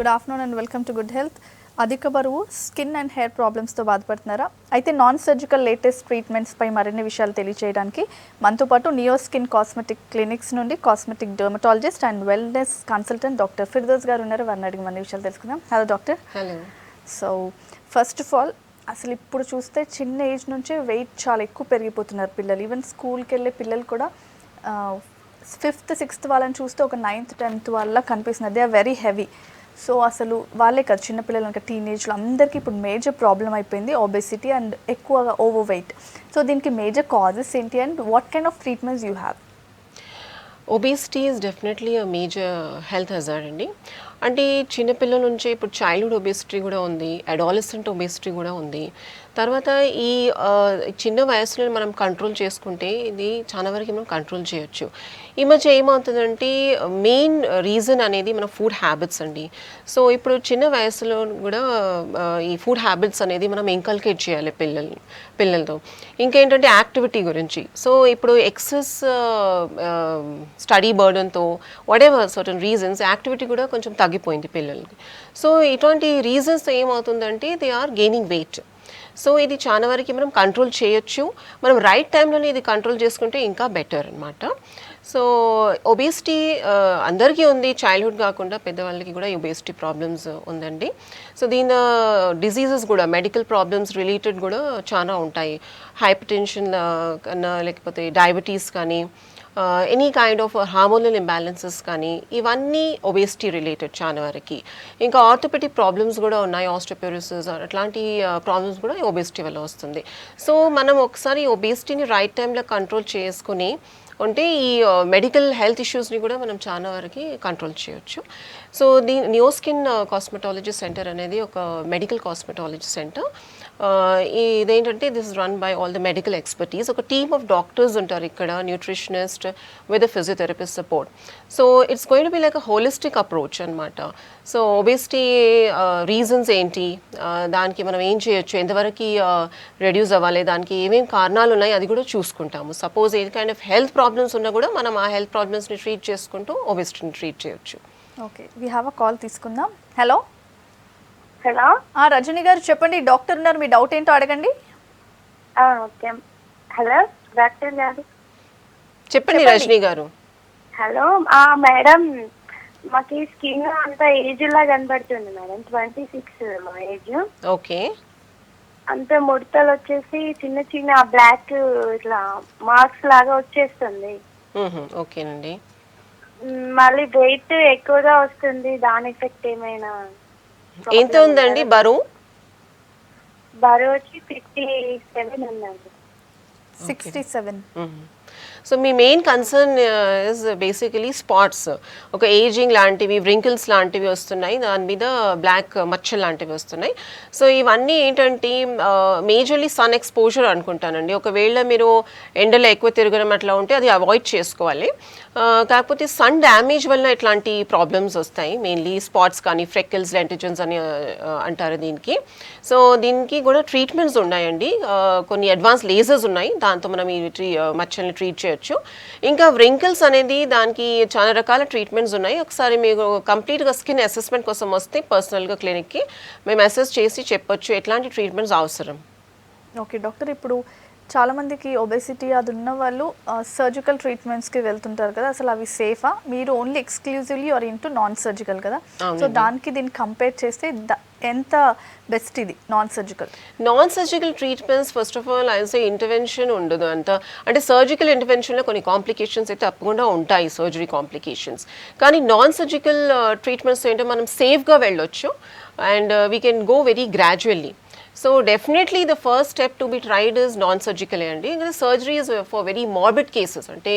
Good afternoon and welcome to good health. అధిక బరువు, skin and hair ప్రాబ్లమ్స్తో బాధపడుతున్నారా? అయితే నాన్ సర్జికల్ లేటెస్ట్ ట్రీట్మెంట్స్పై మరిన్ని విషయాలు తెలియజేయడానికి మనతో పాటు నియో స్కిన్ కాస్మెటిక్ క్లినిక్స్ నుండి cosmetic dermatologist and wellness consultant doctor Firdous గారు ఉన్నారు. వారిని అడిగి మన విషయాలు తెలుసుకుందాం. Hello doctor. Hello. So first of all, అసలు ఇప్పుడు చూస్తే చిన్న ఏజ్ నుంచే వెయిట్ చాలా ఎక్కువ పెరిగిపోతున్నారు పిల్లలు. ఈవెన్ స్కూల్కి వెళ్ళే పిల్లలు కూడా 5th 6th వాళ్ళని చూస్తే ఒక 9th 10th వాళ్ళ కనిపిస్తున్నారు. They are very heavy. So అసలు వాళ్ళే కాదు, చిన్నపిల్లలు ఇంకా టీనేజ్లో అందరికీ ఇప్పుడు మేజర్ ప్రాబ్లం అయిపోయింది ఒబెసిటీ అండ్ ఎక్కువగా ఓవర్ వెయిట్. సో దీనికి మేజర్ కాజెస్ ఏంటి and what kind of treatments you have? Obesity is definitely a major health hazard అండి. అంటే చిన్నపిల్లల నుంచి ఇప్పుడు చైల్డ్హుడ్ ఒబేసిటీ కూడా ఉంది, అడాలసెంట్ ఒబేసిటీ కూడా ఉంది. తర్వాత ఈ చిన్న వయసులో మనం కంట్రోల్ చేసుకుంటే ఇది చాలా వరకు మనం కంట్రోల్ చేయొచ్చు. ఈ మధ్య ఏమవుతుందంటే మెయిన్ రీజన్ అనేది మన ఫుడ్ హ్యాబిట్స్ అండి. సో ఇప్పుడు చిన్న వయసులో కూడా ఈ ఫుడ్ హ్యాబిట్స్ అనేది మనం ఇంకల్కేట్ చేయాలి పిల్లలతో. ఇంకేంటంటే యాక్టివిటీ గురించి. సో ఇప్పుడు ఎక్సెస్ స్టడీ బర్డన్తో వాటెవర్ సర్టన్ రీజన్స్ యాక్టివిటీ కూడా కొంచెం తగ్గిపోయింది పిల్లలకి. సో ఇటువంటి రీజన్స్ ఏమవుతుందంటే they are gaining weight. So ఇది చాలా వరకు మనం కంట్రోల్ చేయొచ్చు. మనం రైట్ టైంలోనే ఇది కంట్రోల్ చేసుకుంటే ఇంకా బెటర్ అనమాట. సో ఒబేసిటీ అందరికీ ఉంది, చైల్డ్హుడ్ కాకుండా పెద్దవాళ్ళకి కూడా ఒబేసిటీ ప్రాబ్లమ్స్ ఉందండి. సో దీని డిసీజెస్ కూడా మెడికల్ ప్రాబ్లమ్స్ రిలేటెడ్ కూడా చాలా ఉంటాయి. హైపర్ టెన్షన్ కన్నా, లేకపోతే డయాబెటీస్ కానీ, any kind of hormonal imbalances కానీ, ఇవన్నీ ఒబేసిటీ రిలేటెడ్ చాలా వరకు. ఇంకా ఆర్థోపెడిక్ ప్రాబ్లమ్స్ కూడా ఉన్నాయి, ఆస్టియోపోరోసిస్ అట్లాంటి ప్రాబ్లమ్స్ కూడా ఒబేసిటీ వల్ల వస్తుంది. సో మనం ఒకసారి ఒబేసిటీని రైట్ టైంలో కంట్రోల్ చేసుకుని ఉంటే ఈ మెడికల్ హెల్త్ ఇష్యూస్ని కూడా మనం చాలా వరకు కంట్రోల్ చేయొచ్చు. So neo skin cosmetology centre అనేది ఒక మెడికల్ కాస్మెటాలజీ సెంటర్. ఇదేంటంటే this is run by all the medical expertise. ఒక టీమ్ ఆఫ్ డాక్టర్స్ ఉంటారు ఇక్కడ, nutritionist with physiotherapist support. So it's going to be like a holistic approach అనమాట. So obesity reasons ఏంటి, దానికి మనం ఏం చేయొచ్చు, ఎంతవరకు రెడ్యూస్ అవ్వాలి, దానికి ఏమేమి కారణాలు ఉన్నాయి అది కూడా చూసుకుంటాము. Suppose A kind of health problems ఉన్నా కూడా మనం ఆ హెల్త్ ప్రాబ్లమ్స్ని ట్రీట్ చేసుకుంటూ ఒబేసిటీని ట్రీట్ చేయొచ్చు. Okay, we have a call తీసుకుందాం. హలో. హలో, రజని గారు చెప్పండి, డాక్టర్ ఉన్నారు, మీ డౌట్ ఏంటో అడగండి. ఓకే. హలో డాక్టర్ గారు. చెప్పండి రజని గారు. హలో మేడం, మాకు స్కిన్ అంతా ఏజ్ లా కనబడుతుంది మేడం. 26 మా ఏజ్. ఓకే. అంత ముడతలు వచ్చేసి చిన్న చిన్న బ్లాక్ ఇట్లా మార్క్స్ లాగా వచ్చేస్తుంది. ఓకేనండి. మళ్ళీ వెయిట్ ఎక్కువగా వస్తుంది, దాని ఎఫెక్ట్ ఏమైనా? ఎంత ఉందండి బరువు? బరువు వచ్చి 57 ఉందండి. 67. So me main concern is basically spots, ఒక ఏజింగ్ లాంటివి, వ్రింకిల్స్ లాంటివి వస్తున్నాయి, దాని మీద బ్లాక్ మచ్చలు లాంటివి వస్తున్నాయి. సో ఇవన్నీ ఏంటంటే మేజర్లీ సన్ ఎక్స్పోజర్ అనుకుంటానండి. ఒకవేళ మీరు ఎండలో ఎక్కువ తిరగడం అట్లా ఉంటే అది అవాయిడ్ చేసుకోవాలి. కాకపోతే సన్ డ్యామేజ్ వల్ల ఇట్లాంటి ప్రాబ్లమ్స్ వస్తాయి. మెయిన్లీ స్పాట్స్ కానీ, ఫ్రెకిల్స్, లెంటిజన్స్ అని అంటారు దీనికి. సో దీనికి కూడా ట్రీట్మెంట్స్ ఉన్నాయండి. కొన్ని అడ్వాన్స్ లేజర్స్ ఉన్నాయి, దాంతో మనం ఈ మచ్చల్ని ట్రీట్ చేయొచ్చు. ఇంకా వ్రింకిల్స్ అనేది దానికి చాలా రకాల ట్రీట్మెంట్స్ ఉన్నాయి. ఒకసారి మీరు కంప్లీట్గా స్కిన్ అసెస్మెంట్ కోసం వస్తే పర్సనల్గా క్లినిక్కి మేము అసెస్ చేసి చెప్పొచ్చు ఎట్లాంటి ట్రీట్మెంట్స్ అవసరం. ఓకే డాక్టర్, ఇప్పుడు చాలామందికి ఒబెసిటీ అది ఉన్న వాళ్ళు సర్జికల్ ట్రీట్మెంట్స్కి వెళ్తుంటారు కదా, అసలు అవి సేఫా? మీరు only exclusively or into non surgical కదా, సో దానికి దీన్ని కంపేర్ చేస్తే ఎంత బెస్ట్ ఇది non surgical treatments? First of all ఐసే ఇంటర్వెన్షన్ ఉండదు అంత. అంటే సర్జికల్ ఇంటర్వెన్షన్లో కొన్ని కాంప్లికేషన్స్ అయితే తప్పకుండా ఉంటాయి, సర్జరీ కాంప్లికేషన్స్. కానీ నాన్ సర్జికల్ ట్రీట్మెంట్స్ ఏంటంటే మనం సేఫ్గా వెళ్ళొచ్చు and we can go very gradually. So definitely the first step to be tried is non surgical అండి. ఇంకా surgery is for very morbid cases. అంటే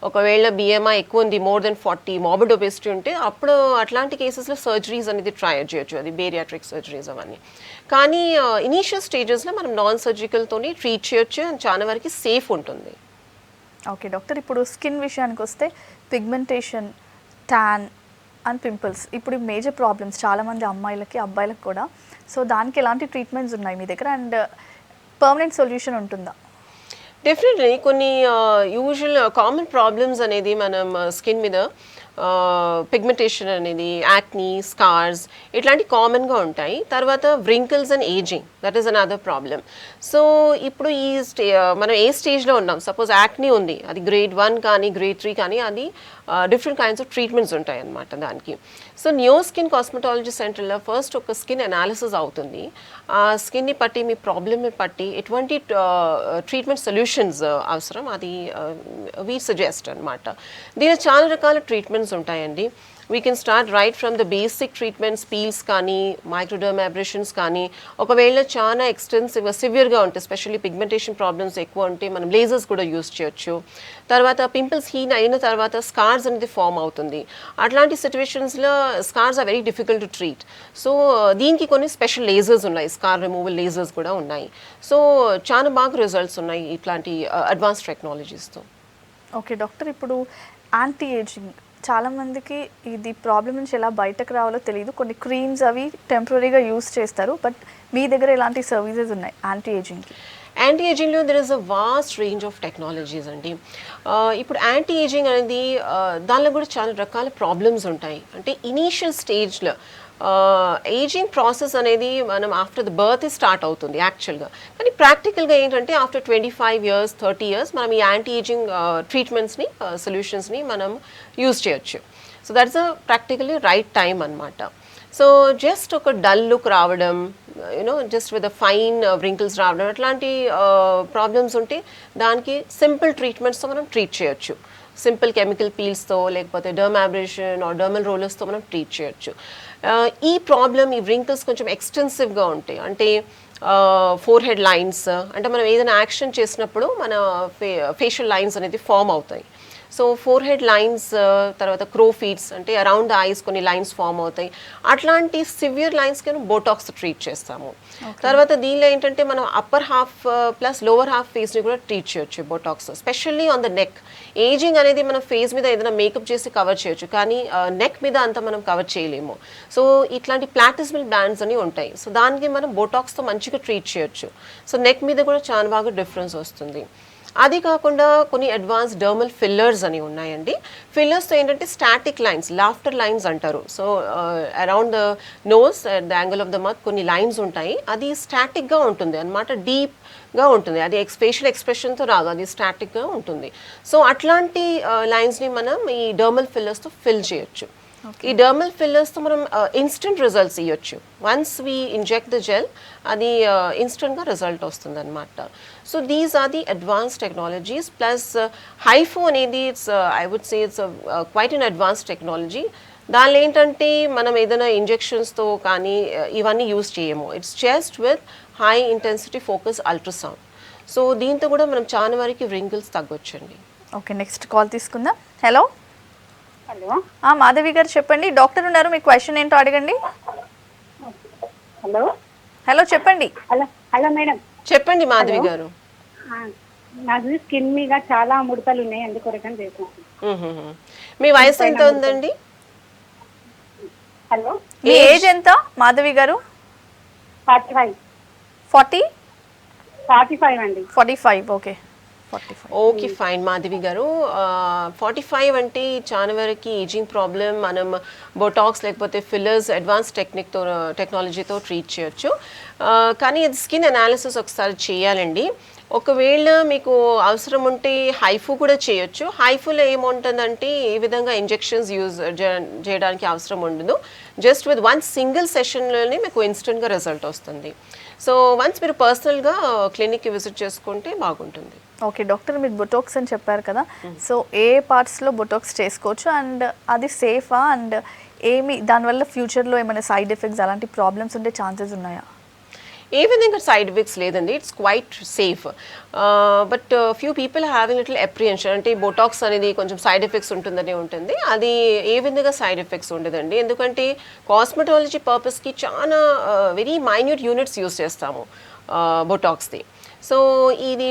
ఒకవేళ బిఎంఐ ఎక్కువ ఉంది, మోర్ దెన్ 40, మార్బిడ్ ఒబెసిటీ ఉంటే అప్పుడు అట్లాంటి కేసెస్లో సర్జరీస్ అనేది ట్రై చేయొచ్చు, అది బేరియాట్రిక్ సర్జరీస్ అవన్నీ. కానీ ఇనీషియల్ స్టేజెస్లో మనం నాన్ సర్జికల్తోనే ట్రీట్ చేయొచ్చు అండ్ చాలా వరకు సేఫ్ ఉంటుంది. ఓకే డాక్టర్, ఇప్పుడు స్కిన్ విషయానికి వస్తే పిగ్మెంటేషన్, ట్యాన్ అండ్ పింపుల్స్ ఇప్పుడు మేజర్ ప్రాబ్లమ్స్ చాలామంది అమ్మాయిలకి, అబ్బాయిలకు కూడా. సో దానికి ఎలాంటి ట్రీట్మెంట్స్ ఉన్నాయి మీ దగ్గర అండ్ పర్మనెంట్ సొల్యూషన్ ఉంటుందా? డెఫినెట్లీ కొన్ని యూజువల్ కామన్ ప్రాబ్లమ్స్ అనేది మనం స్కిన్ మీద పిగ్మెంటేషన్ అనేది, యాక్నీ, స్కార్స్ ఇట్లాంటి కామన్గా ఉంటాయి. తర్వాత wrinkles and ageing, that is another problem. So ఇప్పుడు ఈ మనం ఏ స్టేజ్లో ఉన్నాం, సపోజ్ యాక్నీ ఉంది, అది గ్రేడ్ 1 కానీ గ్రేడ్ 3 కానీ, అది డిఫరెంట్ కైండ్స్ ఆఫ్ ట్రీట్మెంట్స్ ఉంటాయి అన్నమాట దానికి. సో న్యూ స్కిన్ కాస్మెటాలజీ సెంటర్లో ఫస్ట్ ఒక స్కిన్ అనాలిసిస్ అవుతుంది. ఆ స్కిన్ని బట్టి, మీ ప్రాబ్లమ్ని బట్టి ఎటువంటి ట్రీట్మెంట్ సొల్యూషన్స్ అవసరం అది వీ సజెస్ట్ అనమాట. దీనిలో చాలా రకాల ట్రీట్మెంట్స్ ఉంటాయండి. We can start right from the basic treatments, peels కానీ, మైక్రోడర్మాబ్రేషన్స్ కానీ, ఒకవేళ చాలా ఎక్స్టెన్సివ్గా సివియర్గా ఉంటే, స్పెషల్లీ పిగ్మెంటేషన్ ప్రాబ్లమ్స్ ఎక్కువ ఉంటే మనం లేజర్స్ కూడా యూస్ చేయొచ్చు. తర్వాత పింపుల్స్ హీల్ అయిన తర్వాత స్కార్స్ అనేది ఫామ్ అవుతుంది. అట్లాంటి సిచ్యువేషన్స్లో scars are very difficult to treat. So దీనికి కొన్ని స్పెషల్ లేజర్స్ ఉన్నాయి, స్కార్ రిమూవల్ లేజర్స్ కూడా ఉన్నాయి. సో చాలా బాగా రిజల్ట్స్ ఉన్నాయి ఇట్లాంటి అడ్వాన్స్ టెక్నాలజీస్తో. ఓకే డాక్టర్, ఇప్పుడు యాంటీ ఏజింగ్ చాలామందికి ఇది ప్రాబ్లం నుంచి ఎలా బయటకు రావాలో తెలియదు. కొన్ని క్రీమ్స్ అవి టెంపరీగా యూస్ చేస్తారు. బట్ మీ దగ్గర ఎలాంటి సర్వీసెస్ ఉన్నాయి యాంటీ ఏజింగ్కి? యాంటీ ఏజింగ్లో there is a vast range of technologies అండి. ఇప్పుడు యాంటీ ఏజింగ్ అనేది దానిలో కూడా చాలా రకాల ప్రాబ్లమ్స్ ఉంటాయి. అంటే ఇనీషియల్ స్టేజ్లో ఏజింగ్ ప్రాసెస్ అనేది మనం ఆఫ్టర్ ద బర్త్ స్టార్ట్ అవుతుంది యాక్చువల్గా. కానీ ప్రాక్టికల్గా ఏంటంటే ఆఫ్టర్ 25 years 30 years మనం ఈ యాంటీ ఏజింగ్ ట్రీట్మెంట్స్ని, సొల్యూషన్స్ని మనం యూజ్ చేయొచ్చు. So that's a practically right time అనమాట. సో జస్ట్ ఒక డల్ లుక్ రావడం, జస్ట్ విత్ ఫైన్ వ్రింకిల్స్ రావడం, అట్లాంటి ప్రాబ్లమ్స్ ఉంటే దానికి సింపుల్ ట్రీట్మెంట్స్తో మనం ట్రీట్ చేయొచ్చు. సింపుల్ కెమికల్ పీల్స్తో, లేకపోతే డర్మాబ్రేషన్ ఆర్ డర్మల్ రోలర్స్తో మనం ట్రీట్ చేయొచ్చు. ఈ ప్రాబ్లమ్, ఈ వ్రింకిల్స్ కొంచెం ఎక్స్టెన్సివ్గా ఉంటాయి. అంటే ఫోర్ హెడ్ లైన్స్, అంటే మనం ఏదైనా యాక్షన్ చేసినప్పుడు మన ఫేషియల్ లైన్స్ అనేది ఫామ్ అవుతాయి. సో ఫోర్ హెడ్ లైన్స్, తర్వాత క్రో ఫీట్స్, అంటే అరౌండ్ ద ఐస్ కొన్ని లైన్స్ ఫామ్ అవుతాయి. అట్లాంటి సివియర్ లైన్స్కి బోటాక్స్ ట్రీట్ చేస్తాము. తర్వాత దీనిలో ఏంటంటే మనం upper half plus lower half ఫేస్ని కూడా ట్రీట్ చేయొచ్చు Botox, specially on the neck. Ageing అనేది మనం ఫేస్ మీద ఏదైనా మేకప్ చేసి కవర్ చేయొచ్చు, కానీ నెక్ మీద అంతా మనం కవర్ చేయలేము. సో ఇట్లాంటి ప్లాటిస్మల్ బ్యాండ్స్ అని ఉంటాయి. సో దానికి మనం బోటాక్స్తో మంచిగా ట్రీట్ చేయొచ్చు. సో నెక్ మీద కూడా చాలా బాగా డిఫరెన్స్ వస్తుంది. అది కాకుండా కొన్ని అడ్వాన్స్ డర్మల్ ఫిల్లర్స్ అని ఉన్నాయండి. ఫిల్లర్స్తో ఏంటంటే స్టాటిక్ లైన్స్, లాఫ్టర్ లైన్స్ అంటారు. So around the nose, the angle of the mouth కొన్ని లైన్స్ ఉంటాయి. అది స్టాటిక్గా ఉంటుంది అనమాట, డీప్గా ఉంటుంది. అది ఫేషియల్ ఎక్స్ప్రెషన్తో రాదు, అది స్టాటిక్గా ఉంటుంది. సో అట్లాంటి లైన్స్ని మనం ఈ డర్మల్ ఫిల్లర్స్తో ఫిల్ చేయొచ్చు. ఈ డర్మల్ ఫిల్లర్స్తో మనం ఇన్స్టెంట్ రిజల్ట్స్ ఇవ్వచ్చు. Once we inject the gel, అది ఇన్స్టెంట్గా రిజల్ట్ వస్తుంది అనమాట. So these are the advance technologies. Plus HIFU అనేది I would say it's quite an advance technology. దానిలో ఏంటంటే మనం ఏదైనా ఇంజెక్షన్స్తో కానీ ఇవన్నీ యూజ్ చేయము. It's just with high intensity focus ultrasound. So దీంతో కూడా మనం చాలా వరకు వ్రింకిల్స్ తగ్గొచ్చండి. ఓకే, నెక్స్ట్ కాల్ తీసుకుందాం. హలో. హలో. మాధవి గారు చెప్పండి, డాక్టర్ ఉన్నారు, మీ క్వశ్చన్ ఏంటో అడగండి. హలో. హలో చెప్పండి. హలో. Hello madam. చెప్పండి మాధవి గారు. నాకు స్కిన్ మీద చాలా ముడతలు ఉన్నాయి, అందుకొరకని చేసాను. మీ వయసు ఎంత ఉందండి? హలో. మీ ఏజ్ ఎంత మాధవి గారు? 45. 45 అండి. 45. ఓకే, 45. ఓకే ఫైన్ మాధవి గారు. 45 అంటే చాలా వరకు ఏజింగ్ ప్రాబ్లం మనం బోటాక్స్ లేకపోతే ఫిల్లర్స్ అడ్వాన్స్ టెక్నాలజీతో ట్రీట్ చేయొచ్చు. కానీ అది స్కిన్ అనాలిసిస్ ఒకసారి చేయాలండి. ఒకవేళ మీకు అవసరం ఉంటే హైఫు కూడా చేయొచ్చు. హైఫులో ఏముంటుందంటే ఏ విధంగా ఇంజెక్షన్స్ యూజ్ చేయడానికి అవసరం ఉండదు. జస్ట్ విత్ వన్ సింగిల్ సెషన్లోనే మీకు ఇన్స్టెంట్గా రిజల్ట్ వస్తుంది. సో వన్స్ మీరు పర్సనల్గా క్లినిక్కి విజిట్ చేసుకుంటే బాగుంటుంది. ఓకే డాక్టర్, మీరు బొటాక్స్ అని చెప్పారు కదా, సో ఏ పార్ట్స్లో బొటాక్స్ చేసుకోవచ్చు అండ్ అది సేఫా అండ్ దానివల్ల ఫ్యూచర్లో ఏమైనా సైడ్ ఎఫెక్ట్స్ అలాంటి ప్రాబ్లమ్స్ ఉండే ఛాన్సెస్ ఉన్నాయా? ఏ విధంగా సైడ్ ఎఫెక్ట్స్ లేదండి, it's quite safe. But few people having little apprehension, అంటే బోటాక్స్ అనేది కొంచెం సైడ్ ఎఫెక్ట్స్ ఉంటుందని ఉంటుంది. అది ఏ విధంగా సైడ్ ఎఫెక్ట్స్ ఉండదండి, ఎందుకంటే కాస్మెటాలజీ పర్పస్కి చాలా వెరీ మైన్యూట్ యూనిట్స్ యూస్ చేస్తాము బొటాక్స్ది. సో ఇది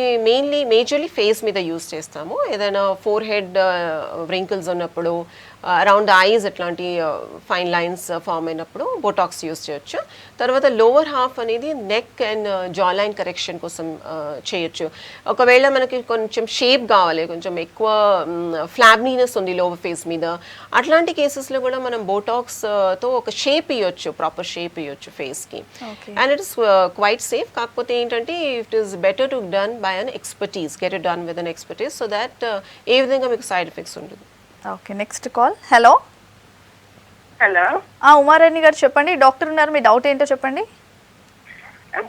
మేజర్లీ ఫేస్ మీద యూస్ చేస్తాము. ఏదైనా ఫోర్ హెడ్ వ్రింకిల్స్ ఉన్నప్పుడు, అరౌండ్ ఐస్ అట్లాంటి ఫైన్ లైన్స్ ఫామ్ అయినప్పుడు బోటాక్స్ యూస్ చేయొచ్చు. తర్వాత లోవర్ హాఫ్ అనేది neck and jaw line correction కోసం చేయొచ్చు. ఒకవేళ మనకి కొంచెం షేప్ కావాలి, కొంచెం ఎక్కువ ఫ్లాబ్నీనెస్ ఉంది లోవర్ ఫేస్ మీద, అట్లాంటి కేసెస్లో కూడా మనం బోటాక్స్తో ఒక షేప్ ఇవ్వచ్చు, ప్రాపర్ షేప్ ఇవ్వచ్చు ఫేస్కి. And it is quite safe. కాకపోతే ఏంటంటే it is better to done by an expertise, get it done with an expertise, so that ఏ విధంగా మీకు సైడ్ ఎఫెక్ట్స్ ఉండదు. Okay, next call. Hello. Hello, Umarani గారు చెప్పండి, డాక్టర్ ఉన్నారు, మీ డౌట్ ఏంటో చెప్పండి.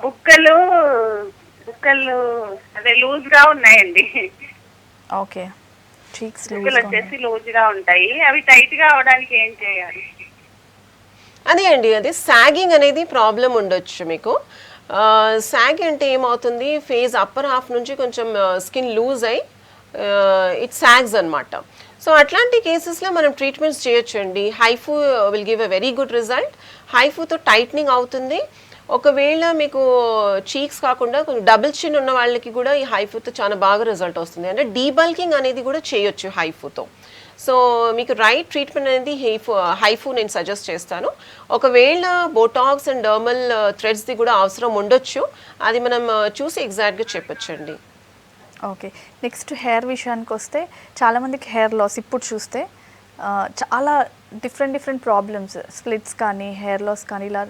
బుక్కలు అదే లూజ్ గా ఉన్నాయండి. ఓకే, చీక్స్ బుక్కలు వచ్చేసి లూజ్ గా ఉంటాయి, అవి టైట్ గా అవడానికి ఏం చేయాలి? అదే అండి, అదే సాగింగ్ అనేది ప్రాబ్లం ఉండొచ్చు మీకు. సాగ్ అంటే ఏమవుతుంది, ఫేస్ అప్పర్ హాఫ్ నుంచి కొంచెం స్కిన్ లూజ్ అయ్యి ఇట్ సాగ్స్ అనమాట. సో అట్లాంటి కేసెస్లో మనం ట్రీట్మెంట్స్ చేయొచ్చండి. HIFU will give a very good result. హైఫూతో టైట్నింగ్ అవుతుంది. ఒకవేళ మీకు చీక్స్ కాకుండా కొంచెం డబుల్ చిన్ ఉన్న వాళ్ళకి కూడా ఈ హైఫూతో చాలా బాగా రిజల్ట్ వస్తుంది. అంటే డీబల్కింగ్ అనేది కూడా చేయొచ్చు హైఫూతో. సో మీకు రైట్ ట్రీట్మెంట్ అనేది హైఫూ నేను సజెస్ట్ చేస్తాను. ఒకవేళ బోటాక్స్ అండ్ డర్మల్ థ్రెడ్స్ది కూడా అవసరం ఉండొచ్చు, అది మనం చూసి ఎగ్జాక్ట్గా చెప్పొచ్చండి. ఓకే, నెక్స్ట్ హెయిర్ విషయానికి వస్తే చాలామందికి హెయిర్ లాస్ ఇప్పుడు చూస్తే చాలా డిఫరెంట్ ప్రాబ్లమ్స్, స్ప్లిట్స్ కానీ హెయిర్ లాస్ కానీ, ఇలా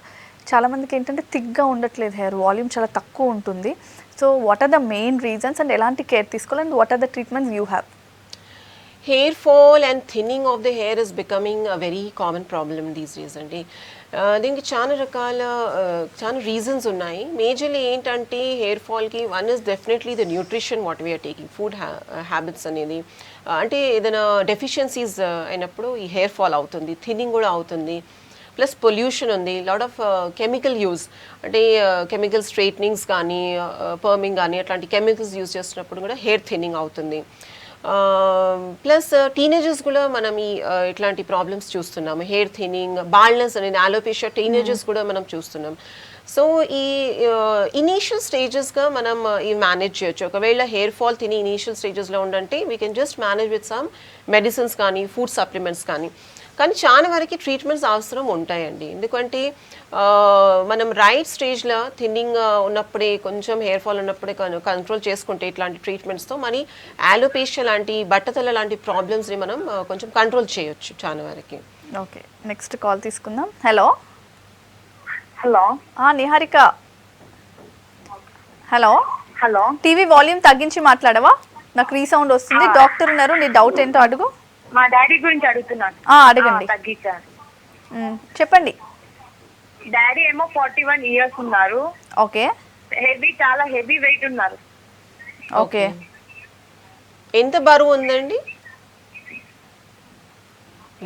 చాలామందికి ఏంటంటే థిక్గా ఉండట్లేదు, హెయిర్ వాల్యూమ్ చాలా తక్కువ ఉంటుంది. So what are the main reasons and ఎలాంటి కేర్ తీసుకోవాలి and what are the treatments you have? Hair fall and thinning of the hair is becoming a very common problem these days అండి. దీనికి చాలా reasons ఉన్నాయి. Majorly ఏంటంటే hair ఫాల్కి one is definitely the nutrition what we are taking, food habits అనేది. అంటే ఏదైనా deficiencies అయినప్పుడు ఈ హెయిర్ ఫాల్ అవుతుంది, థిన్నింగ్ కూడా అవుతుంది. ప్లస్ పొల్యూషన్ ఉంది, లాట్ ఆఫ్ కెమికల్ యూజ్, అంటే కెమికల్ స్ట్రైట్నింగ్స్ కానీ పర్మింగ్ కానీ అట్లాంటి కెమికల్స్ యూజ్ చేసినప్పుడు కూడా హెయిర్ థిన్నింగ్ అవుతుంది. ప్లస్ టీనేజర్స్ కూడా మనం ఇట్లాంటి ప్రాబ్లమ్స్ చూస్తున్నాము, హెయిర్ థిన్నింగ్, బాల్నెస్ అనేది, ఆలోపేషియా టీనేజర్స్ కూడా మనం చూస్తున్నాం. సో ఈ ఇనీషియల్ స్టేజెస్గా మనం ఇవి మేనేజ్ చేయొచ్చు. ఒకవేళ హెయిర్ ఫాల్ తిని ఇనీషియల్ స్టేజెస్లో ఉండంటే we can just manage with some medicines కానీ ఫుడ్ సప్లిమెంట్స్ కానీ. కానీ చాలా వరకు ట్రీట్మెంట్స్ అవసరం ఉంటాయండి, ఎందుకంటే మనం రైట్ స్టేజ్లో థిన్నింగ్ ఉన్నప్పుడే, కొంచెం హెయిర్ ఫాల్ ఉన్నప్పుడే కంట్రోల్ చేసుకుంటే ఇట్లాంటి ట్రీట్మెంట్స్తో మరి ఆలోపేషియా లాంటి, బట్టతల లాంటి ప్రాబ్లమ్స్ని మనం కొంచెం కంట్రోల్ చేయొచ్చు చాలా వరకు. ఓకే, నెక్స్ట్ కాల్ తీసుకుందాం. Hello. Hello, Niharika. Hello. Hello, TV volume తగ్గించి మాట్లాడవా? నాకు రీసౌండ్ వస్తుంది. డాక్టర్ ఉన్నారు, నీ డౌట్ ఏంటో అడుగు. మా డాడీ గురించి అడుగుతున్నాను. అడగండి. తగ్గించారు. చెప్పండి. డాడీ ఏమో 41 years ఉన్నారు. ఓకే. చాలా హెవీ వెయిట్ ఉన్నారు. ఓకే. ఎంత బరువు ఉందండి?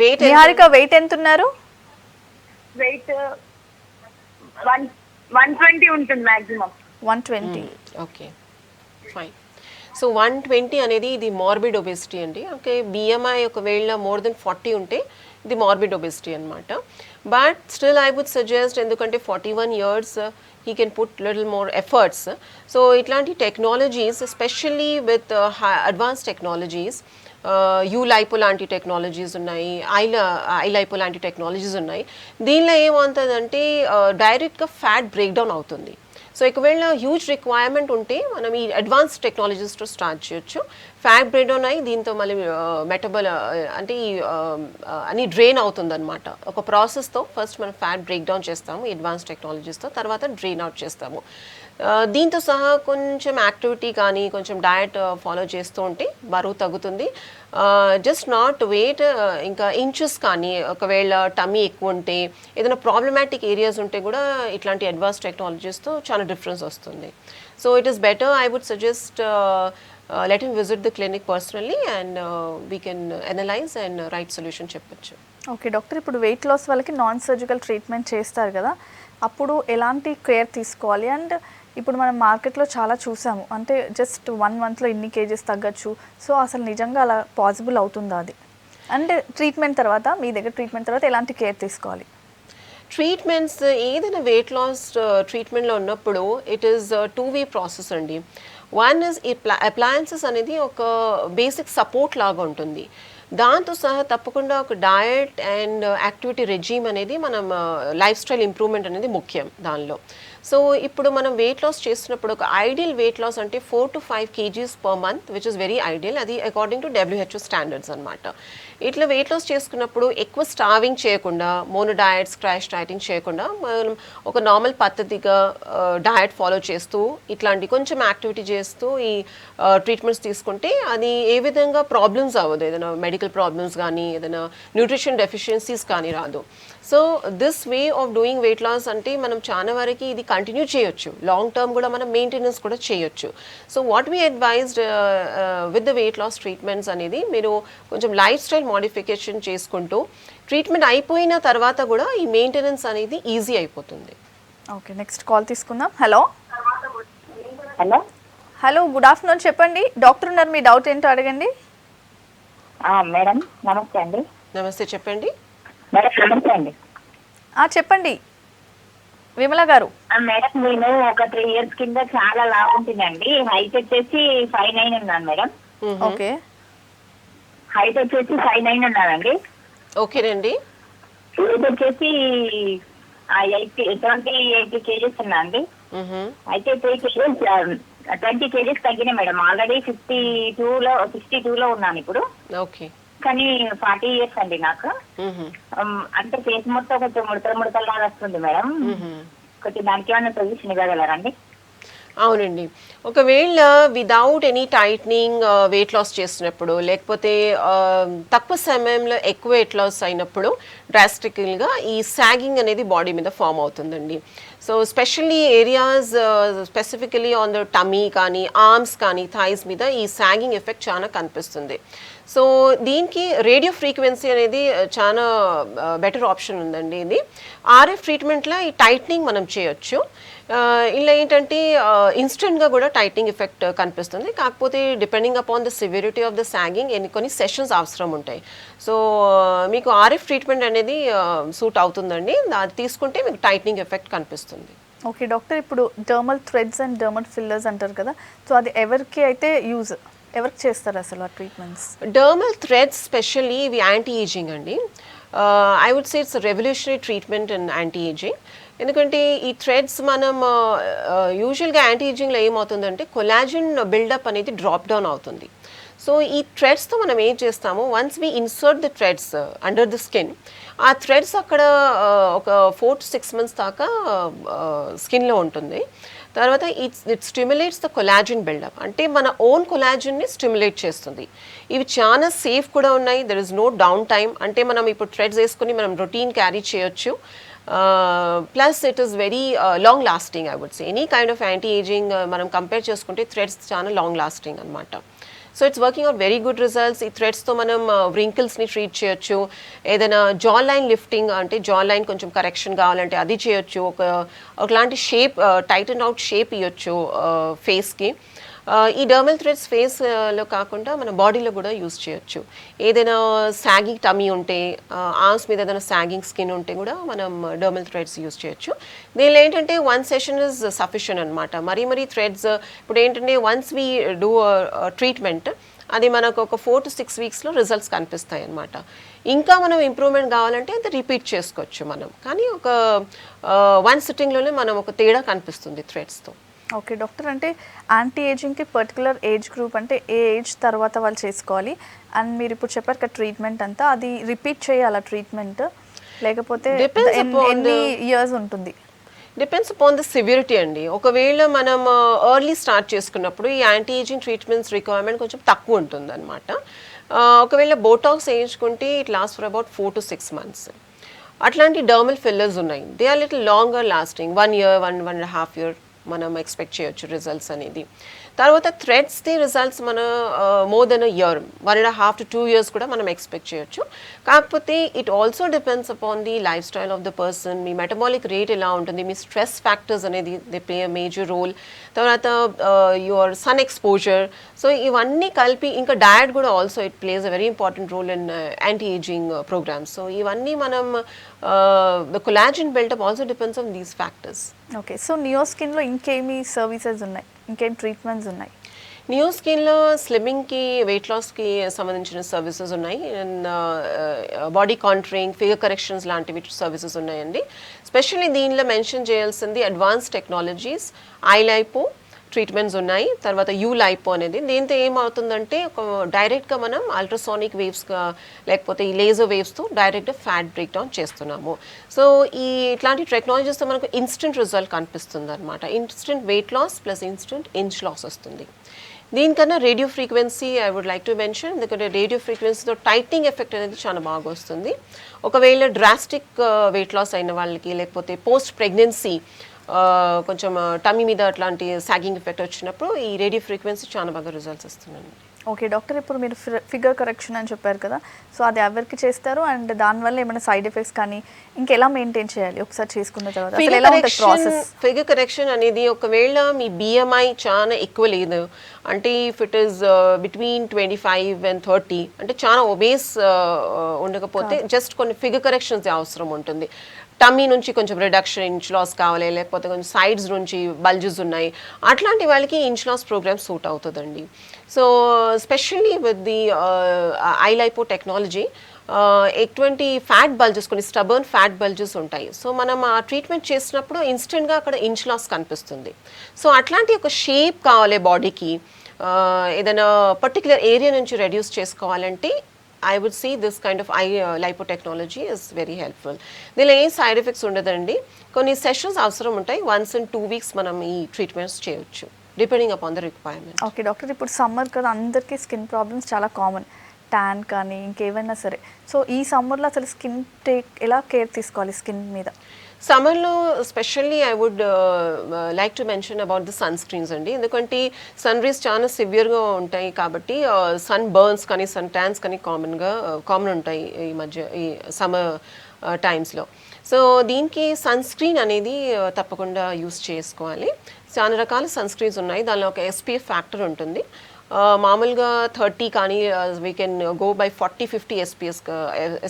వెయిట్ నిహారిక వెయిట్ ఎంత ఉన్నారు? వెయిట్ 120 ఉంటుంది మాక్సిమం. 120. Okay, fine. సో 120 అనేది ఇది మార్బిడ్ ఒబెసిటీ అండి. ఓకే, బిఎంఐ ఒకవేళ మోర్ దెన్ 40 ఉంటే ఇది మార్బిడ్ ఒబెసిటీ అనమాట. But still I would suggest, ఎందుకంటే 41 years he can put little more efforts. So ఇట్లాంటి technologies, especially with advance technologies, యూలైపో లాంటి టెక్నాలజీస్ ఉన్నాయి, ఐలైపో లాంటి టెక్నాలజీస్ ఉన్నాయి. దీనిలో ఏమవుతుందంటే డైరెక్ట్గా ఫ్యాట్ బ్రేక్ డౌన్ అవుతుంది. సో ఒకవేళ హ్యూజ్ రిక్వైర్మెంట్ ఉంటే మనం ఈ అడ్వాన్స్ టెక్నాలజీస్తో స్టార్ట్ చేయొచ్చు. ఫ్యాట్ బ్రేక్ డౌన్ అయ్యి దీంతో మళ్ళీ మెటబల్ అంటే అని డ్రైన్ అవుతుంది అనమాట. ఒక ప్రాసెస్తో ఫస్ట్ మనం ఫ్యాట్ బ్రేక్ డౌన్ చేస్తాము అడ్వాన్స్ టెక్నాలజీస్తో, తర్వాత డ్రైన్ అవుట్ చేస్తాము. దీంతో సహా కొంచెం యాక్టివిటీ కానీ కొంచెం డయట్ ఫాలో చేస్తూ ఉంటే బరువు తగ్గుతుంది. జస్ట్ నాట్ వెయిట్, ఇంకా ఇంచెస్ కానీ, ఒకవేళ టమ్మీ ఎక్కువ ఉంటే, ఏదైనా ప్రాబ్లమాటిక్ ఏరియాస్ ఉంటే కూడా ఇట్లాంటి అడ్వాన్స్ టెక్నాలజీస్తో చాలా డిఫరెన్స్ వస్తుంది. So it is better, I would suggest let him visit the clinic personally and we can analyze and right solution చెప్పొచ్చు. ఓకే డాక్టర్, ఇప్పుడు వెయిట్ లాస్ వాళ్ళకి నాన్ సర్జికల్ ట్రీట్మెంట్ చేస్తారు కదా, అప్పుడు ఎలాంటి కేర్ తీసుకోవాలి? అండ్ ఇప్పుడు మనం మార్కెట్లో చాలా చూసాము, అంటే జస్ట్ 1 monthలో ఇన్ని కేజెస్ తగ్గచ్చు. సో అసలు నిజంగా అలా పాసిబుల్ అవుతుందా అది? అండ్ ట్రీట్మెంట్ తర్వాత, మీ దగ్గర ట్రీట్మెంట్ తర్వాత ఎలాంటి కేర్ తీసుకోవాలి? ట్రీట్మెంట్స్ ఏదైనా వెయిట్ లాస్ ట్రీట్మెంట్లో ఉన్నప్పుడు it is two way process అండి. వన్ ఇస్ ఈ అప్లయన్సెస్ అనేది ఒక బేసిక్ సపోర్ట్ లాగా ఉంటుంది. దాంతో సహా తప్పకుండా ఒక డయట్ అండ్ యాక్టివిటీ రెజీమ్ అనేది మనం లైఫ్ స్టైల్ ఇంప్రూవ్మెంట్ అనేది ముఖ్యం దానిలో. సో ఇప్పుడు మనం వెయిట్ లాస్ చేస్తున్నప్పుడు ఒక ఐడియల్ వెయిట్ లాస్ అంటే 4 to 5 kgs per month, which is very ideal. అది అకార్డింగ్ టు WHO స్టాండర్డ్స్ అనమాట. ఇట్లా వెయిట్ లాస్ చేసుకున్నప్పుడు ఎక్కువ స్టార్వింగ్ చేయకుండా, మోనో డయట్స్, క్రాష్ డయటింగ్ చేయకుండా మనం ఒక నార్మల్ పద్ధతిగా డయట్ ఫాలో చేస్తూ ఇట్లాంటి కొంచెం యాక్టివిటీ చేస్తూ ఈ ట్రీట్మెంట్స్ తీసుకుంటే అది ఏ విధంగా ప్రాబ్లమ్స్ అవ్వదు. ఏదైనా మెడికల్ ప్రాబ్లమ్స్ కానీ ఏదైనా న్యూట్రిషన్ డెఫిషియన్సీస్ కానీ రాదు. So this way of doing weight loss అంటే మనం చాలా వరకు ఇది కంటిన్యూ చేయొచ్చు, లాంగ్ టర్మ్ కూడా మనం మెయింటెనెన్స్ కూడా చేయొచ్చు. So what we advised with the weight loss treatments అనేది మీరు కొంచెం లైఫ్ స్టైల్ మోడిఫికేషన్ చేసుకుంటూ ట్రీట్మెంట్ అయిపోయిన తర్వాత కూడా ఈ మెయింటెనెన్స్ అనేది ఈజీ అయిపోతుంది. ఓకే, నెక్స్ట్ కాల్ తీసుకుందాం. Hello hello hello, good afternoon. చెప్పండి, డాక్టర్ ఉన్నారు, మీ డౌట్ ఏంటో అడగండి. మేడం నమస్తే అండి. నమస్తే, చెప్పండి. మేడం నమస్తే అండి. చెప్పండి విమల గారు. మేడం నేను ఒక 3 years కింద చాలా లావు ఉంటుందండి. హైట్ వచ్చేసి 5'9" ఉన్నాను మేడం. ఓకే, హైట్ వచ్చేసి 5'9" ఉన్నానండి. ఓకేనండి. వెయిట్ వచ్చేసి 80 kgs ఉన్నా అండి. అయితే 20 kgs తగ్గినాయి మేడం. ఆల్రెడీ 62లో ఉన్నాను ఇప్పుడు. ఓకే. కానీ 40 years అండి నాకు. అంటే ఫేస్ మొత్తం కొంచెం ముడతలాగా వస్తుంది మేడం. కొంచెం దానికి ఏమైనా సొల్యూషన్ ఇవ్వగలరండి? అవునండి. ఒకవేళ without any tightening weight loss చేసినప్పుడు, లేకపోతే తక్కువ సమయంలో ఎక్కువ వెయిట్ లాస్ అయినప్పుడు డ్రాస్టికల్గా ఈ సాగింగ్ అనేది బాడీ మీద ఫామ్ అవుతుందండి. So specially areas specifically on the tummy కానీ ఆర్మ్స్ కానీ థైస్ మీద ఈ సాగింగ్ ఎఫెక్ట్ చాలా కనిపిస్తుంది. సో దీనికి రేడియో ఫ్రీక్వెన్సీ అనేది చాలా బెటర్ ఆప్షన్ ఉందండి. ఇది RF ట్రీట్మెంట్లో ఈ టైట్నింగ్ మనం చేయొచ్చు. ఇలా ఏంటంటే ఇన్స్టెంట్గా కూడా టైట్నింగ్ ఎఫెక్ట్ కనిపిస్తుంది. కాకపోతే depending upon the severity of the sagging కొన్ని సెషన్స్ అవసరం ఉంటాయి. సో మీకు RF ట్రీట్మెంట్ అనేది సూట్ అవుతుందండి. అది తీసుకుంటే మీకు టైట్నింగ్ ఎఫెక్ట్ కనిపిస్తుంది. ఓకే డాక్టర్, ఇప్పుడు డర్మల్ థ్రెడ్స్ అండ్ డర్మల్ ఫిల్లర్స్ అంటారు కదా, సో అది ఎవరికి అయితే ఎవరికి చేస్తారు అసలు ఆ ట్రీట్మెంట్స్? డర్మల్ థ్రెడ్స్ స్పెషల్లీ ఇవి యాంటీ ఏజింగ్ అండి. I would say it's revolutionary treatment in anti aging. ఎందుకంటే ఈ థ్రెడ్స్ మనం యూజువల్గా యాంటీ ఏజింగ్లో ఏమవుతుందంటే కొలాజిన్ బిల్డప్ అనేది డ్రాప్ డౌన్ అవుతుంది. సో ఈ థ్రెడ్స్తో మనం ఏం చేస్తాము, once we insert the threads under the skin, ఆ థ్రెడ్స్ అక్కడ ఒక 4 to 6 months దాకా స్కిన్లో ఉంటుంది. తర్వాత it stimulates the collagen buildup, అంటే మన ఓన్ కొలాజిన్ని స్టిమ్యులేట్ చేస్తుంది. ఇవి చాలా సేఫ్ కూడా ఉన్నాయి. There is no down time. అంటే మనం ఇప్పుడు థ్రెడ్స్ వేసుకుని మనం రొటీన్ క్యారీ చేయొచ్చు. Plus it is very long lasting. I would say any kind of anti aging మనం కంపేర్ చేసుకుంటే థ్రెడ్స్ చాలా లాంగ్ లాస్టింగ్ అనమాట. So it's working out very good results. ఈ థ్రెడ్స్తో మనం వ్రింకిల్స్ని ట్రీట్ చేయొచ్చు. ఏదైనా జా లైన్ లిఫ్టింగ్ అంటే జా లైన్ కొంచెం కరెక్షన్ కావాలంటే అది చేయొచ్చు. ఒకలాంటి షేప్ టైటన్ అవుట్ షేప్ ఇవ్వచ్చు ఫేస్కి. ఈ డర్మల్ థ్రెడ్స్ ఫేస్లో కాకుండా మన బాడీలో కూడా యూజ్ చేయొచ్చు. ఏదైనా సాగింగ్ టమీ ఉంటే, ఆర్మ్స్ మీద ఏదైనా సాగింగ్ స్కిన్ ఉంటే కూడా మనం డర్మల్ థ్రెడ్స్ యూజ్ చేయొచ్చు. దీనిలో ఏంటంటే 1 session ఇస్ సఫిషియెంట్ అనమాట. మరీ థ్రెడ్స్ ఇప్పుడు ఏంటంటే వన్స్ వీ డూ ట్రీట్మెంట్ అది మనకు ఒక 4 to 6 weeksలో రిజల్ట్స్ కనిపిస్తాయి అనమాట. ఇంకా మనం ఇంప్రూవ్మెంట్ కావాలంటే అది రిపీట్ చేసుకోవచ్చు మనం. కానీ ఒక 1 sittingలోనే మనం ఒక తేడా కనిపిస్తుంది థ్రెడ్స్తో. ఓకే డాక్టర్, అంటే యాంటీ ఏజింగ్కి పర్టికులర్ ఏజ్ గ్రూప్ అంటే ఏ ఏజ్ తర్వాత వాళ్ళు చేసుకోవాలి? అండ్ మీరు ఇప్పుడు చెప్పారు కదా ట్రీట్మెంట్ అంతా, అది రిపీట్ చేయాలా ట్రీట్మెంట్, లేకపోతే ఎన్ని ఇయర్స్ ఉంటుంది? డిపెండ్స్ అపాన్ ద సివిరిటీ అండి. ఒకవేళ మనం ఎర్లీ స్టార్ట్ చేసుకున్నప్పుడు ఈ యాంటీ ఏజింగ్ ట్రీట్మెంట్స్ రిక్వైర్మెంట్ కొంచెం తక్కువ ఉంటుంది అనమాట. ఒకవేళ బోటాక్స్ వేయించుకుంటే it last for about 4 to 6 months. అట్లాంటి డర్మల్ ఫిల్లర్స్ ఉన్నాయి, they are little longer lasting. 1 year, 1.5 year మనం ఎక్స్పెక్ట్ చేయొచ్చు రిజల్ట్స్ అనేది. తర్వాత థ్రెడ్స్ది రిజల్ట్స్ మన more than a year, 1.5 to 2 years కూడా మనం ఎక్స్పెక్ట్ చేయొచ్చు. కాకపోతే it also depends upon the life style of the person. మీ మెటబాలిక్ రేట్ ఎలా ఉంటుంది, మీ స్ట్రెస్ ఫ్యాక్టర్స్ అనేది they play a major role. తర్వాత యువర్ సన్ ఎక్స్పోజర్. సో ఇవన్నీ కలిపి, ఇంకా డయట్ కూడా also it plays a very important role in anti aging programs. So ఇవన్నీ మనం the collagen buildup also depends on these factors. Okay, so Neo స్కిన్లో ఇంకేమి services ఉన్నాయి, ఇంకేం ట్రీట్మెంట్స్ ఉన్నాయి? నియో స్కిన్లో స్లిమ్మింగ్కి, వెయిట్ లాస్కి సంబంధించిన సర్వీసెస్ ఉన్నాయి. And body contouring, figure corrections లాంటివి సర్వీసెస్ ఉన్నాయండి. స్పెషల్లీ దీనిలో మెన్షన్ చేయాల్సింది అడ్వాన్స్ టెక్నాలజీస్, ఐలైపో ట్రీట్మెంట్స్ ఉన్నాయి. తర్వాత యూలైపో అనేది, దీంతో ఏమవుతుందంటే డైరెక్ట్గా మనం అల్ట్రాసానిక్ వేవ్స్గా లేకపోతే ఈ లేజర్ వేవ్స్తో డైరెక్ట్గా ఫ్యాట్ బ్రేక్ డౌన్ చేస్తున్నాము. సో ఇట్లాంటి టెక్నాలజీస్తో మనకు ఇన్స్టెంట్ రిజల్ట్ కనిపిస్తుంది అనమాట. Instant weight loss plus instant inch loss వస్తుంది. దీనికన్నా radio frequency I would like to mention, ఎందుకంటే రేడియో ఫ్రీక్వెన్సీతో టైటింగ్ ఎఫెక్ట్ అనేది చాలా బాగా వస్తుంది. ఒకవేళ డ్రాస్టిక్ వెయిట్ లాస్ అయిన వాళ్ళకి, లేకపోతే పోస్ట్ ప్రెగ్నెన్సీ కొంచెం టమ్మీ మీద అట్లాంటి సాగింగ్ ఎఫెక్ట్ వచ్చినప్పుడు ఈ రేడియో ఫ్రీక్వెన్సీ చాలా బాగా రిజల్ట్స్ ఇస్తున్నాను. ఓకే డాక్టర్, ఇప్పుడు మీరు ఫిగర్ కరెక్షన్ అని చెప్పారు కదా, సో అది ఎవరికి చేస్తారు అండ్ దానివల్ల ఏమైనా సైడ్ ఎఫెక్ట్స్ కానీ ఇంకెలా మెయింటైన్ చేయాలి ఒకసారి చేసుకున్న తర్వాత? ఫిగర్ కరెక్షన్ అనేది ఒకవేళ మీ BMI చాలా ఎక్కువ లేదు అంటే, if it is between 25 and 30 అంటే చాలా ఒబేస్ ఉండకపోతే జస్ట్ కొన్ని ఫిగర్ కరెక్షన్స్ అవసరం ఉంటుంది. టమ్మీ నుంచి కొంచెం రిడక్షన్, ఇంచ్ లాస్ కావాలి, లేకపోతే కొంచెం సైడ్స్ నుంచి బల్జెస్ ఉన్నాయి, అట్లాంటి వాళ్ళకి ఇంచ్ లాస్ ప్రోగ్రామ్ సూట్ అవుతుందండి. So specially with the iLipo technology ఎటువంటి ఫ్యాట్ బల్జెస్, కొన్ని స్టబర్న్ ఫ్యాట్ బల్జెస్ ఉంటాయి. సో మనం ఆ ట్రీట్మెంట్ చేసినప్పుడు ఇన్స్టెంట్గా అక్కడ ఇంచ్ లాస్ కనిపిస్తుంది. సో అట్లాంటి ఒక షేప్ కావాలి బాడీకి, ఏదైనా పర్టికులర్ ఏరియా నుంచి రెడ్యూస్ చేసుకోవాలంటే I would say this kind of lipo technology is very helpful. దీనిలో ఏ సైడ్ ఎఫెక్ట్స్ ఉండదండి. కొన్ని సెషన్స్ అవసరం ఉంటాయి. వన్స్ ఇన్ 2 weeks మనం ఈ ట్రీట్మెంట్స్ చేయొచ్చు depending upon the requirement. Okay doctor, ఇప్పుడు సమ్మర్ కదా, అందరికీ స్కిన్ ప్రాబ్లమ్స్ చాలా కామన్, ట్యాన్ కానీ ఇంకేమైనా సరే. సో ఈ సమ్మర్లో అసలు స్కిన్ ఎలా కేర్ తీసుకోవాలి స్కిన్ మీద? సమ్మర్లో specially I would like to mention about the sun screens అండి. ఎందుకంటే సన్ రేస్ చాలా సివియర్గా ఉంటాయి కాబట్టి సన్ బర్న్స్ కానీ సన్ ట్యాన్స్ కానీ కామన్ ఉంటాయి ఈ మధ్య ఈ సమ్మర్ టైమ్స్లో. సో దీనికి సన్ స్క్రీన్ అనేది తప్పకుండా యూస్ చేసుకోవాలి. చాలా రకాల సన్ స్క్రీన్స్ ఉన్నాయి, దానిలో ఒక SPF ఫ్యాక్టర్ ఉంటుంది. మామూలుగా 30 కానీ we can go by 40-50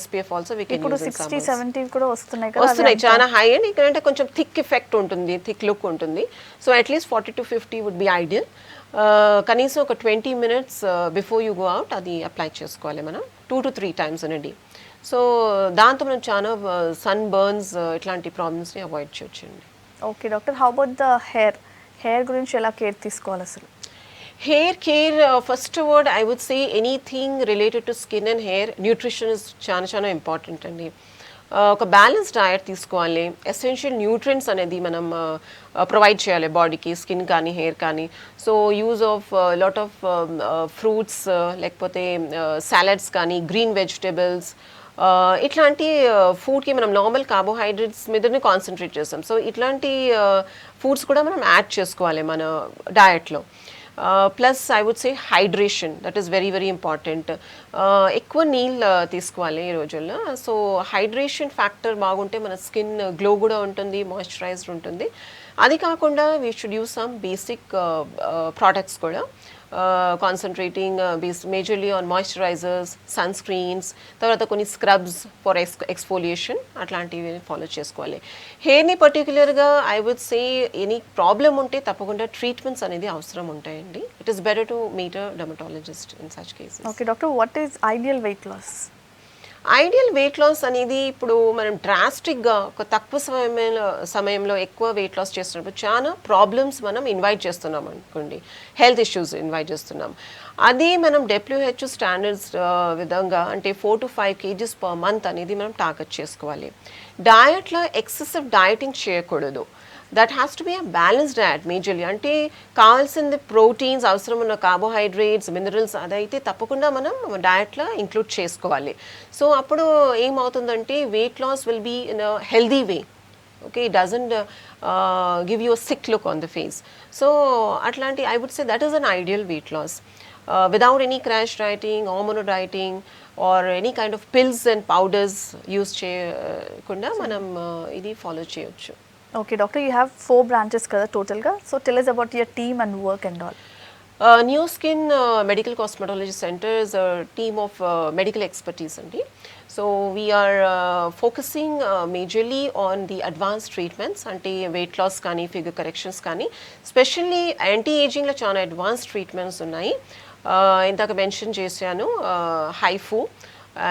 SPF also we can. ఇప్పుడు 60-70 కూడా వస్తున్నాయి, చాలా హై అండ్ ఇక్కడంటే కొంచెం థిక్ ఎఫెక్ట్ ఉంటుంది, థిక్ లుక్ ఉంటుంది. So at least 40-50 would be ideal. కనీసం ఒక 20 minutes before you go out అది అప్లై చేసుకోవాలి మనం 2 to 3 times in a day. So దాంతో మనం చాలా సన్ బర్న్స్ ఇట్లాంటి ప్రాబ్లమ్స్ని అవాయిడ్ చేయొచ్చండి. Okay doctor, how about the hair గురించి ఎలా కేర్ తీసుకోవాలి అసలు? Hair care, first word I would say anything related to skin and hair, nutrition is చాలా ఇంపార్టెంట్ అండి. ఒక బ్యాలెన్స్ డయట్ తీసుకోవాలి. ఎసెన్షియల్ న్యూట్రియంట్స్ అనేది మనం ప్రొవైడ్ చేయాలి బాడీకి, స్కిన్ కానీ హెయిర్ కానీ. So use of lot of fruits, లేకపోతే సాలడ్స్ కానీ, గ్రీన్ వెజిటేబుల్స్, ఇట్లాంటి ఫుడ్కి మనం నార్మల్ కార్బోహైడ్రేట్స్ మీదనే కాన్సన్ట్రేట్ చేస్తాం. సో ఇట్లాంటి ఫుడ్స్ కూడా మనం యాడ్ చేసుకోవాలి మన డయట్లో. Plus I would say hydration, that is very very important. ఎక్కువ నీళ్ళు తీసుకోవాలి ఈ రోజుల్లో. సో హైడ్రేషన్ ఫ్యాక్టర్ బాగుంటే మన స్కిన్ గ్లో కూడా ఉంటుంది, మాయిశ్చరైజ్డ్ ఉంటుంది. అది కాకుండా we should use some basic products కూడా, concentrating majorly on moisturisers, sun screens, తర్వాత కొన్ని స్క్రబ్స్ ఫర్ ఎక్స్ఫోలియేషన్, అట్లాంటివి ఫాలో చేసుకోవాలి. హెయిర్ని పర్టికులర్గా I would say any problem ఉంటే తప్పకుండా ట్రీట్మెంట్స్ అనేది అవసరం ఉంటాయండి. It is better to meet a dermatologist in such cases. Okay doctor, what is ideal weight loss? Ideal weight loss అనేది ఇప్పుడు మనం డ్రాస్టిక్గా ఒక తక్కువ సమయంలో ఎక్కువ వెయిట్ లాస్ చేస్తున్నప్పుడు చాలా ప్రాబ్లమ్స్ మనం ఇన్వైట్ చేస్తున్నాం అనుకోండి, హెల్త్ ఇష్యూస్ ఇన్వైట్ చేస్తున్నాం. అది మనం WHO స్టాండర్డ్స్ విధంగా అంటే 4 to 5 kgs per month అనేది మనం టార్గెట్ చేసుకోవాలి. డయట్లో ఎక్సెసివ్ డయటింగ్ చేయకూడదు. That has to be a balanced diet majorly. అంటే కావాల్సింది ప్రోటీన్స్, అవసరం ఉన్న కార్బోహైడ్రేట్స్, మినరల్స్ అదైతే తప్పకుండా మనం డయట్లో ఇంక్లూడ్ చేసుకోవాలి. సో అప్పుడు ఏమవుతుందంటే weight loss will be in a healthy way. Okay, it doesn't give you a sick look on the face. So అట్లాంటి I would say that is an ideal weight loss without any crash dieting, hormonal dieting or any kind of pills and powders use చేయకుండా మనం ఇది follow చేయొచ్చు. Okay doctor, you have 4 branches kada total ga, so tell us about your team and work and all. New Skin Medical Cosmetology Center is a team of medical expertise అండి. So we are focusing majorly on the advanced treatments అంటే weight loss కానీ figure corrections కానీ specially anti ఏజింగ్లో చాలా advanced treatments ఉన్నాయి. ఇందాక mention చేశాను HIFU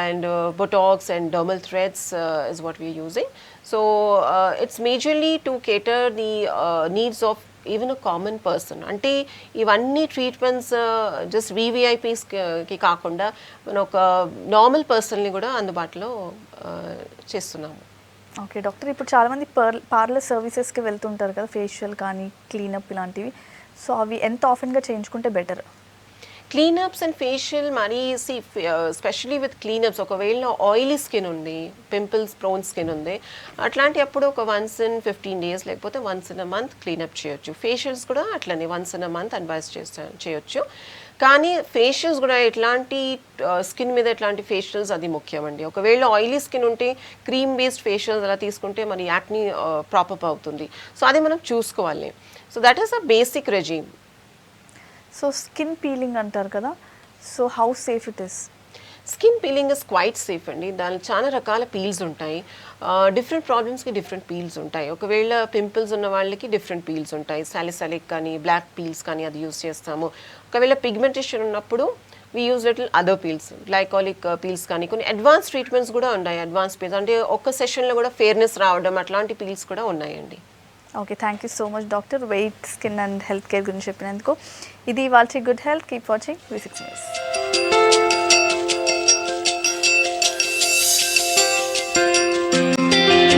and Botox and dermal threads is what we are using. So it's majorly to cater the needs of even a common person. అంటే ఇవన్నీ treatments just VVIPస్కి కాకుండా మనం ఒక నార్మల్ పర్సన్ని కూడా అందుబాటులో చేస్తున్నాము. ఓకే డాక్టర్, ఇప్పుడు చాలామంది పార్లర్ సర్వీసెస్కి వెళ్తుంటారు కదా, ఫేషియల్ కానీ క్లీనప్ ఇలాంటివి. సో అవి ఎంత ఆఫెన్గా చేయించుకుంటే బెటర్? క్లీనప్స్ అండ్ ఫేషియల్ మరీ స్పెషలీ విత్ క్లీనప్స్ ఒకవేళ ఆయిలీ స్కిన్ ఉంది, పింపుల్స్ ప్రోన్ స్కిన్ ఉంది, అట్లాంటి అప్పుడు ఒక వన్స్ ఇన్ 15 days లేకపోతే once in a month cleanup చేయొచ్చు. ఫేషియల్స్ కూడా అట్లనే once in a month advice చేయొచ్చు. కానీ ఫేషియల్స్ కూడా ఎట్లాంటి స్కిన్ మీద ఎట్లాంటి ఫేషియల్స్ అది ముఖ్యమండి. ఒకవేళ ఆయిలీ స్కిన్ ఉంటే క్రీమ్ బేస్డ్ ఫేషియల్స్ అలా తీసుకుంటే మరి యాక్ని ప్రాపప్ అవుతుంది. సో అది మనం చూసుకోవాలి. So that is a basic regime. So skin peeling అంటారు కదా, so how safe it is? Skin peeling is quite safe అండి. దానిలో చాలా రకాల పీల్స్ ఉంటాయి. డిఫరెంట్ ప్రాబ్లమ్స్కి డిఫరెంట్ పీల్స్ ఉంటాయి. ఒకవేళ పింపుల్స్ ఉన్న వాళ్ళకి డిఫరెంట్ పీల్స్ ఉంటాయి. సాలిసాలిక్ కానీ బ్లాక్ పీల్స్ కానీ అది యూస్ చేస్తాము. ఒకవేళ పిగ్మెంటేషన్ ఉన్నప్పుడు we use little other peels, glycolic peels కానీ కొన్ని అడ్వాన్స్ ట్రీట్మెంట్స్ కూడా ఉన్నాయి. అడ్వాన్స్ పీల్స్ అంటే ఒక్క సెషన్లో కూడా ఫేర్నెస్ రావడం అట్లాంటి పీల్స్ కూడా ఉన్నాయండి. Okay, thank you so much doctor, weight, skin and health care గురించి చెప్పినందుకు. ఇది వాళ్ళ good health. Keep watching V6 News.